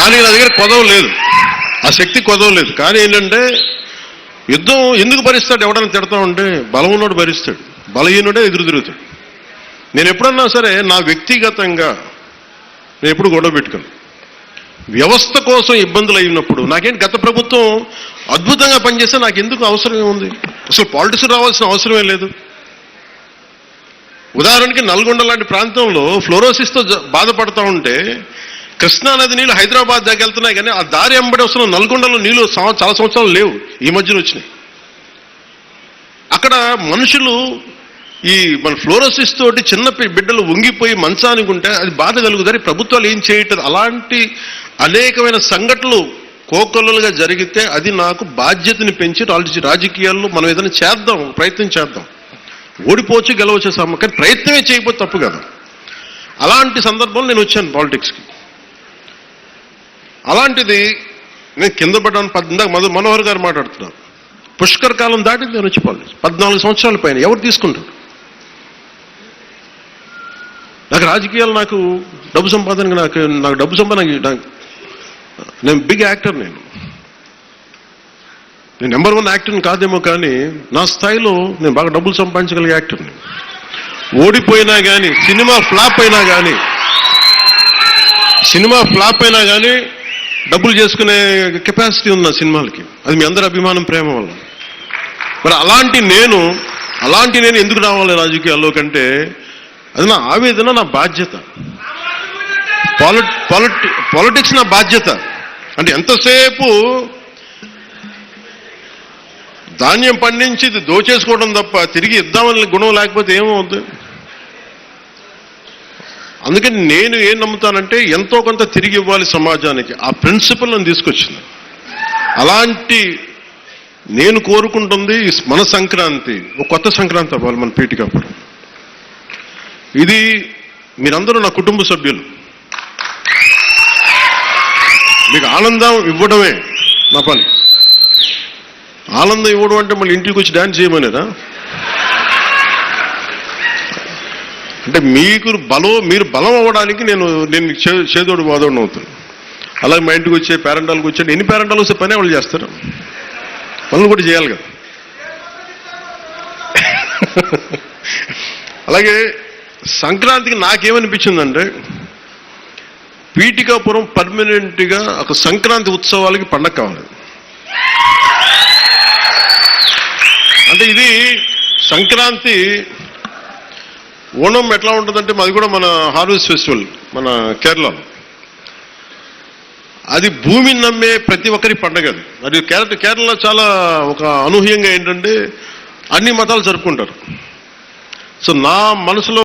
కానీ నా దగ్గర కొదవ లేదు, ఆ శక్తి కొదవ లేదు. కానీ ఏంటంటే యుద్ధం ఎందుకు భరిస్తాడు? ఎవడన్నా తిడతా ఉంటే బలం ఉన్నోడు భరిస్తాడు, బలహీనుడే ఎదురు తిరుగుతాడు. నేను ఎప్పుడన్నా సరే నా వ్యక్తిగతంగా నేను ఎప్పుడు గొడవ పెట్టుకోను. వ్యవస్థ కోసం ఇబ్బందులు అయినప్పుడు నాకేంటి, గత ప్రభుత్వం అద్భుతంగా పనిచేస్తే నాకు ఎందుకు అవసరం ఏముంది? అసలు పాలిటిక్స్ రావాల్సిన అవసరమే లేదు. ఉదాహరణకి నల్గొండ లాంటి ప్రాంతంలో ఫ్లోరోసిస్తో బాధపడతా ఉంటే కృష్ణానది నీళ్ళు హైదరాబాద్ దాకా వెళ్తున్నాయి, కానీ ఆ దారి ఎంబడి వస్తున్న నల్గొండలో నీళ్ళు చాలా సంవత్సరాలు లేవు, ఈ మధ్యన వచ్చినాయి. అక్కడ మనుషులు ఈ మన ఫ్లోరోసిస్ తోటి చిన్న బిడ్డలు వంగిపోయి మంచానికి ఉంటే అది బాధ కలుగుతారు. ప్రభుత్వాలు ఏం చేయటం, అలాంటి అనేకమైన సంఘటనలు కోకొల్లలుగా జరిగితే అది నాకు బాధ్యతని పెంచి రాజకీయాల్లో మనం ఏదైనా చేద్దాం, ప్రయత్నం చేద్దాం. ఓడిపోవచ్చు గెలవచ్చు కానీ ప్రయత్నమే చేయకపోతే తప్పు కదా. అలాంటి సందర్భంలో నేను వచ్చాను పాలిటిక్స్కి. అలాంటిది నేను కింద పడ్డాను. ఇందాక మనోహర్ గారు మాట్లాడుతున్నారు, పుష్కర్ కాలం దాటింది నేను వచ్చి పాలిటిక్స్ 14 సంవత్సరాల పైన. ఎవరు తీసుకుంటారు? నాకు రాజకీయాలు, నాకు డబ్బు సంపాదన, నాకు డబ్బు సంపాదన, నేను బిగ్ యాక్టర్. నేను నెంబర్ 1 యాక్టర్ని కాదేమో, కానీ నా స్థాయిలో నేను బాగా డబ్బులు సంపాదించగలిగే యాక్టర్ని. ఓడిపోయినా కానీ, సినిమా ఫ్లాప్ అయినా కానీ డబ్బులు చేసుకునే కెపాసిటీ ఉంది నా సినిమాలకి. అది మీ అందరి అభిమానం, ప్రేమ వల్ల. మరి అలాంటి నేను ఎందుకు రావాలి రాజకీయాల్లో కంటే అది నా ఆవేదన, నా బాధ్యత. పాలిటిక్స్ నా బాధ్యత. అంటే ఎంతసేపు ధాన్యం పండించి దోచేసుకోవడం తప్ప తిరిగి ఇద్దామని గుణం లేకపోతే ఏమవుద్ది? అందుకని నేను ఏం నమ్ముతానంటే ఎంతో కొంత తిరిగి ఇవ్వాలి సమాజానికి. ఆ ప్రిన్సిపల్ నన్ను తీసుకొచ్చింది. అలాంటి నేను కోరుకుంటుంది మన సంక్రాంతి ఒక కొత్త సంక్రాంతి అవ్వాలి మన పీఠికాపురం. ఇది మీరందరూ నా కుటుంబ సభ్యులు. మీకు ఆనందం ఇవ్వడమే నా పని. ఆనందం ఇవ్వడం అంటే మళ్ళీ ఇంటికి వచ్చి డ్యాన్స్ చేయమనేదా? అంటే మీరు బలం అవ్వడానికి నేను చేదోడు వాదోడు అవుతాను. అలాగే మా ఇంటికి వచ్చే పేరెంటాలకు వచ్చే ఎన్ని పేరెంటాలు వస్తే పనే వాళ్ళు చేస్తారు, పనులు కూడా చేయాలి కదా. అలాగే సంక్రాంతికి నాకేమనిపించిందంటే పీఠికాపురం పర్మనెంట్గా ఒక సంక్రాంతి ఉత్సవాలకి పండగ కావాలి. అంటే ఇది సంక్రాంతి, ఓణం ఎట్లా ఉంటుందంటే మాది కూడా మన హార్వెస్ట్ ఫెస్టివల్ మన కేరళలో. అది భూమిని నమ్మే ప్రతి ఒక్కరి పండగ. అది కేరళ చాలా ఒక అనూహ్యంగా ఏంటంటే అన్ని మతాలు జరుపుకుంటారు. సో నా మనసులో